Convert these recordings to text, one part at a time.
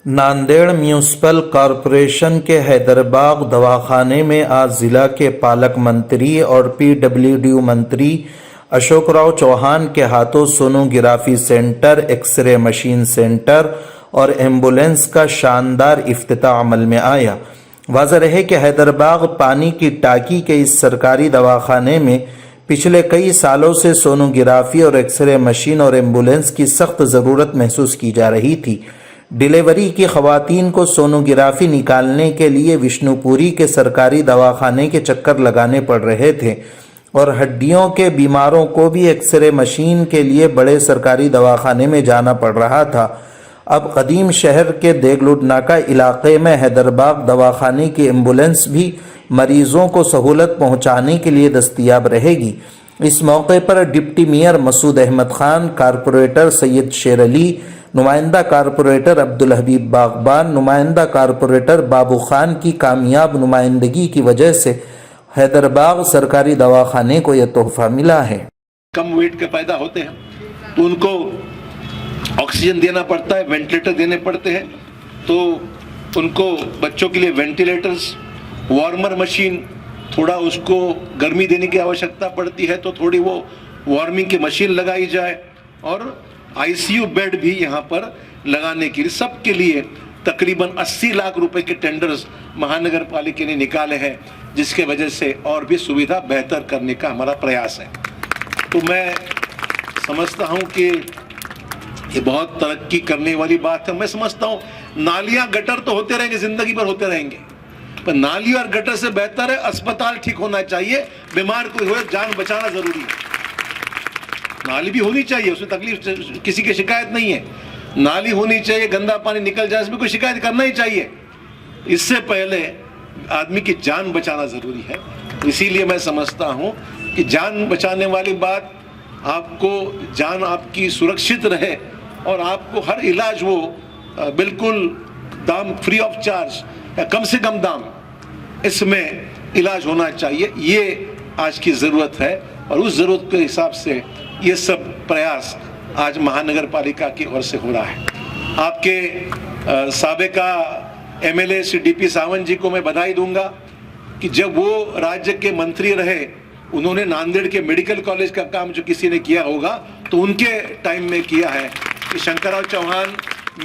Nanded municipal corporation के हैदरबाग दवाखाने में आज जिला के पालक मंत्री और पीडब्ल्यूडी मंत्री अशोकराव चौहान के हाथों sonography centre, x ray machine centre और एम्बुलेंस का शानदार इफ्तिताह अमल में आया। वाज़ेह रहे कि हैदरबाग पानी की टाकी के इस सरकारी दवाखाने में पिछले कई सालों से सोनोग्राफी और एक्सरे मशीन और एम्बुलेंस की सख्त ज़रूरत महसूस की जा रही थी। डिलीवरी की खवातीन को सोनोग्राफी निकालने के लिए विष्णुपुरी के सरकारी दवाखाने के चक्कर लगाने पड़ रहे थे और हड्डियों के बीमारों को भी एक्सरे मशीन के लिए बड़े सरकारी दवाखाने में जाना पड़ रहा था। अब कदीम शहर के देगलुड नाका इलाके में हैदरबाग दवाखाने की एम्बुलेंस भी मरीजों को सहूलत पहुंचाने के लिए दस्तयाब रहेगी। इस मौके पर deputy mayor Masood Ahmed Khan, corporator Syed Sher Ali, नुमाइंदा कारपोरेटर अब्दुल हबीब बागबान, नुमाइंदा कारपोरेटर बाबू खान की कामयाब नुमाइंदगी की वजह से हैदरबाग सरकारी दवाखाने को यह तोहफा मिला है। कम वेट के पैदा होते हैं तो उनको ऑक्सीजन देना पड़ता है, वेंटिलेटर देने पड़ते हैं, तो उनको बच्चों के लिए वेंटिलेटर्स, वार्मर मशीन, थोड़ा उसको गर्मी देने की आवश्यकता पड़ती है तो थोड़ी वो वार्मिंग की मशीन लगाई जाए और आईसीयू बेड भी यहाँ पर लगाने के लिए सबके लिए तकरीबन 80 लाख रुपए के टेंडर्स महानगर पालिका ने निकाले हैं, जिसके वजह से और भी सुविधा बेहतर करने का हमारा प्रयास है। तो मैं समझता हूँ कि ये बहुत तरक्की करने वाली बात है। मैं समझता हूँ नालियाँ गटर तो होते रहेंगे, जिंदगी भर होते रहेंगे, पर नाली और गटर से बेहतर है अस्पताल ठीक होना चाहिए। बीमार कोई हो, जान बचाना जरूरी है। नाली भी होनी चाहिए, उसमें तकलीफ किसी की शिकायत नहीं है, नाली होनी चाहिए, गंदा पानी निकल जाए इसमें कोई शिकायत करना ही चाहिए। इससे पहले आदमी की जान बचाना जरूरी है। इसीलिए मैं समझता हूँ कि जान बचाने वाली बात, आपको जान आपकी सुरक्षित रहे और आपको हर इलाज वो बिल्कुल दाम फ्री ऑफ चार्ज या कम से कम दाम इसमें इलाज होना चाहिए। ये आज की ज़रूरत है और उस ज़रूरत के हिसाब से ये सब प्रयास आज महानगर पालिका की ओर से हो रहा है। आपके साबिका एमएलए श्री डीपी सावंत जी को मैं बधाई दूंगा कि जब वो राज्य के मंत्री रहे, उन्होंने नांदेड़ के मेडिकल कॉलेज का काम जो किसी ने किया होगा तो उनके टाइम में किया है कि शंकरराव चौहान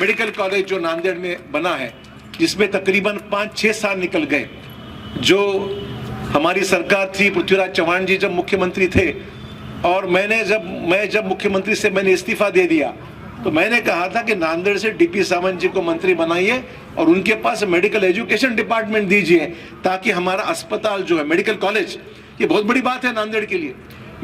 मेडिकल कॉलेज जो नांदेड़ में बना है, जिसमें तकरीबन 5-6 साल निकल गए। जो हमारी सरकार थी, पृथ्वीराज चौहान जी जब मुख्यमंत्री थे और मैं जब मुख्यमंत्री से मैंने इस्तीफा दे दिया तो मैंने कहा था कि नांदेड़ से डीपी सावंत जी को मंत्री बनाइए और उनके पास मेडिकल एजुकेशन डिपार्टमेंट दीजिए, ताकि हमारा अस्पताल जो है मेडिकल कॉलेज, ये बहुत बड़ी बात है नांदेड़ के लिए।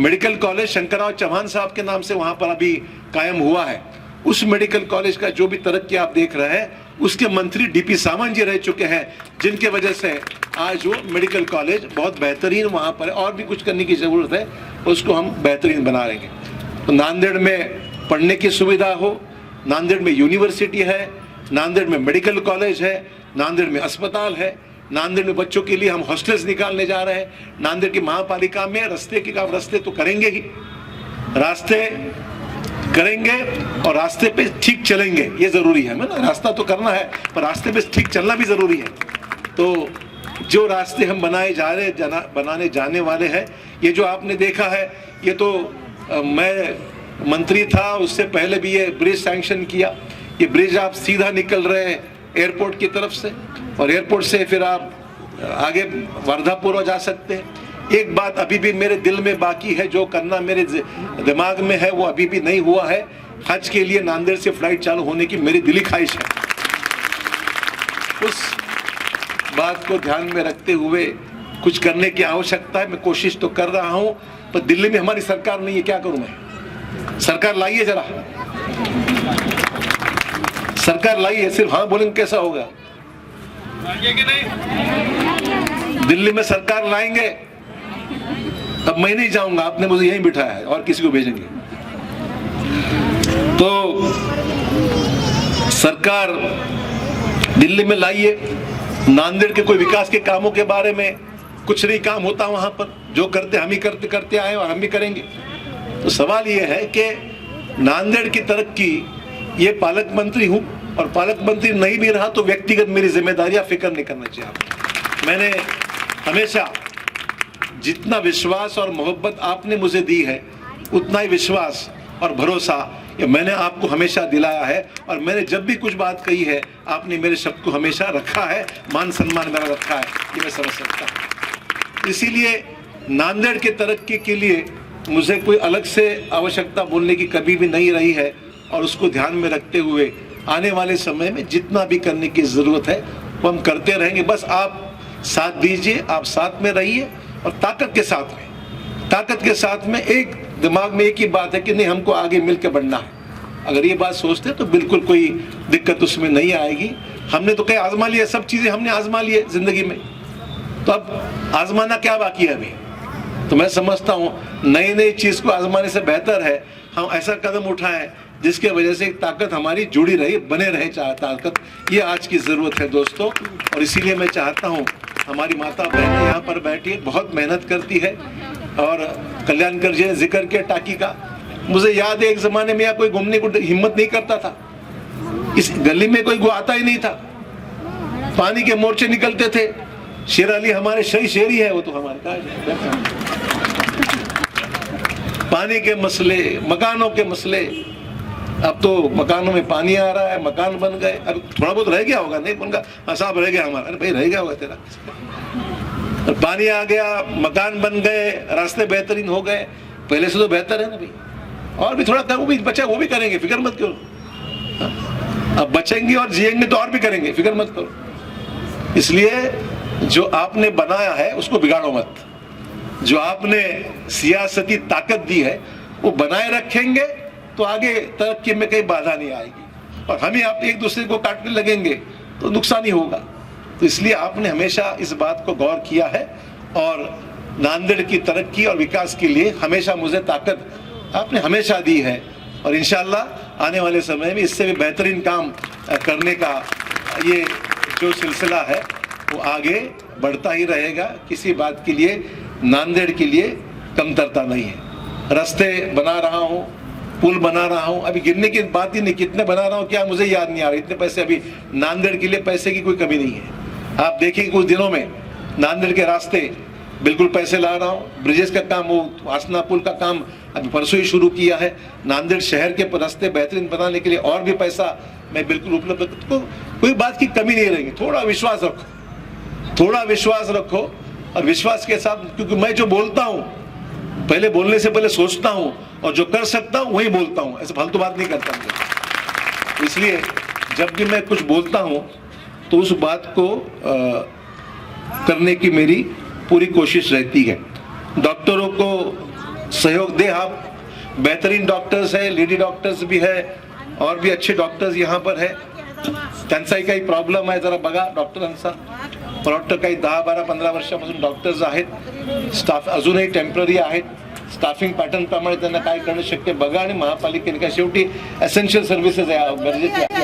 मेडिकल कॉलेज शंकरराव चौहान साहब के नाम से वहां पर अभी कायम हुआ है। उस मेडिकल कॉलेज का जो भी तरक्की आप देख रहे हैं उसके मंत्री डीपी सावंत जी रह चुके हैं, जिनके वजह से आज वो मेडिकल कॉलेज बहुत बेहतरीन वहाँ पर, और भी कुछ करने की ज़रूरत है, उसको हम बेहतरीन बना लेंगे। तो नांदेड़ में पढ़ने की सुविधा हो, नांदेड़ में यूनिवर्सिटी है, नांदेड़ में मेडिकल कॉलेज है, नांदेड़ में अस्पताल है, नांदेड़ में बच्चों के लिए हम हॉस्टल्स निकालने जा रहे हैं। नांदेड़ की महापालिका में रास्ते तो करेंगे ही, रास्ते करेंगे और रास्ते पे ठीक चलेंगे, ये जरूरी है ना। रास्ता तो करना है पर रास्ते पे ठीक चलना भी जरूरी है। तो जो रास्ते हम बनाने जाने वाले हैं, ये जो आपने देखा है, ये तो मैं मंत्री था उससे पहले भी ये ब्रिज सैंक्शन किया। ये ब्रिज आप सीधा निकल रहे हैं एयरपोर्ट की तरफ से और एयरपोर्ट से फिर आप आगे वर्धापुर जा सकते हैं। एक बात अभी भी मेरे दिल में बाकी है, जो करना मेरे दिमाग में है वो अभी भी नहीं हुआ है। हज के लिए नांदेड़ से फ्लाइट चालू होने की मेरी दिली ख्वाहिश है। उस बात को ध्यान में रखते हुए कुछ करने की आवश्यकता है। मैं कोशिश तो कर रहा हूं, पर दिल्ली में हमारी सरकार नहीं है, क्या करूं मैं। सरकार लाइए, जरा सरकार लाइए, सिर्फ हाँ बोलेंगे कैसा होगा। दिल्ली में सरकार लाएंगे अब मैं नहीं जाऊंगा, आपने मुझे यहीं बिठाया है और किसी को भेजेंगे। तो सरकार दिल्ली में लाइए। नांदेड़ के कोई विकास के कामों के बारे में कुछ नहीं काम होता वहां पर, जो करते हम ही करते आए और हम भी करेंगे। तो सवाल ये है कि नांदेड़ की तरक्की, ये पालक मंत्री हूं, और पालक मंत्री नहीं भी रहा तो व्यक्तिगत मेरी जिम्मेदारियां फिक्र नहीं करना चाहिए आपको। मैंने हमेशा जितना विश्वास और मोहब्बत आपने मुझे दी है उतना ही विश्वास और भरोसा ये मैंने आपको हमेशा दिलाया है, और मैंने जब भी कुछ बात कही है आपने मेरे शब्द को हमेशा रखा है, मान सम्मान मेरा रखा है, ये मैं समझ सकता हूँ। इसीलिए नांदेड़ के तरक्की के लिए मुझे कोई अलग से आवश्यकता बोलने की कभी भी नहीं रही है, और उसको ध्यान में रखते हुए आने वाले समय में जितना भी करने की ज़रूरत है वो हम करते रहेंगे। बस आप साथ दीजिए, आप साथ में रहिए, और ताकत के साथ में एक दिमाग में एक ही बात है कि नहीं, हमको आगे मिलकर बढ़ना है। अगर ये बात सोचते हैं तो बिल्कुल कोई दिक्कत उसमें नहीं आएगी। हमने तो कहीं आजमा लिया, सब चीज़ें हमने आजमा ली है ज़िंदगी में, तो अब आजमाना क्या बाकी है अभी। तो मैं समझता हूँ नई चीज़ को आजमाने से बेहतर है हम ऐसा कदम उठाएं जिसके वजह से एक ताकत हमारी जुड़ी रहे, बने रहे ताकत। ये आज की ज़रूरत है दोस्तों, और इसीलिए मैं चाहता हूँ हमारी माता बहनें यहाँ पर बैठी है, बहुत मेहनत करती है। और कल्याणकर जी ने जिक्र किया टाकी का, मुझे याद है एक ज़माने में यहाँ कोई घूमने को हिम्मत नहीं करता था, इस गली में कोई आता ही नहीं था, पानी के मोर्चे निकलते थे। शेर अली हमारे शेरी है, वो तो हमारे कहा पानी के मसले, मकानों के मसले, अब तो मकानों में पानी आ रहा है, मकान बन गए, अब थोड़ा बहुत रह गया होगा, नहीं उनका हिसाब रह गया हमारा, अरे भाई रह गया होगा तेरा, पानी आ गया, मकान बन गए, रास्ते बेहतरीन हो गए, पहले से तो बेहतर है ना भाई, और भी थोड़ा वो भी बचा, वो भी करेंगे, फिक्र मत करो। अब बचेंगे और जिएंगे तो और भी करेंगे, फिक्र मत करो। इसलिए जो आपने बनाया है उसको बिगाड़ो मत, जो आपने सियासती ताकत दी है वो बनाए रखेंगे तो आगे तरक्की में कहीं बाधा नहीं आएगी, और हम ही आप एक दूसरे को काटने लगेंगे तो नुकसान ही होगा। तो इसलिए आपने हमेशा इस बात को गौर किया है, और नांदेड़ की तरक्की और विकास के लिए हमेशा मुझे ताकत आपने हमेशा दी है, और इंशाल्लाह आने वाले समय में इससे भी बेहतरीन काम करने का ये जो सिलसिला है वो आगे बढ़ता ही रहेगा। किसी बात के लिए नांदेड़ के लिए कमतरता नहीं है। रास्ते बना रहा हूँ, पुल बना रहा हूँ, अभी गिनने की बात ही नहीं, कितने बना रहा हूँ क्या मुझे याद नहीं आ रहा, इतने पैसे अभी नांदेड़ के लिए पैसे की कोई कमी नहीं है। आप देखिए कुछ दिनों में नांदेड़ के रास्ते बिल्कुल पैसे ला रहा हूँ, ब्रिजेस का काम, वो आसना पुल का काम अभी परसों ही शुरू किया है, नांदेड़ शहर के रास्ते बेहतरीन बनाने के लिए और भी पैसा मैं बिल्कुल उपलब्ध, तो कोई बात की कमी नहीं रहेगी। थोड़ा विश्वास रखो, थोड़ा विश्वास रखो, और विश्वास के साथ, क्योंकि मैं जो बोलता हूँ पहले बोलने से पहले सोचता हूँ, और जो कर सकता हूँ वही बोलता हूँ, ऐसे फालतू बात नहीं करता हूँ। इसलिए जब भी मैं कुछ बोलता हूँ तो उस बात को करने की मेरी पूरी कोशिश रहती है। डॉक्टरों को सहयोग दे, आप बेहतरीन डॉक्टर्स है, लेडी डॉक्टर्स भी है, और भी अच्छे डॉक्टर्स यहाँ पर है। त्यांचाही काही प्रॉब्लेम आहे जरा बघा डॉक्टरांचा, डॉक्टर काही 10-12-15 वर्षापासून डॉक्टर्स आहेत, स्टाफ अजूनही टेम्पररी आहेत, स्टाफिंग पॅटर्न प्रमाणे त्यांना काय करणं शक्य बघा, आणि महापालिकेने काय शेवटी एसेन्शियल सर्व्हिसेस आहे, गरजेची आहे।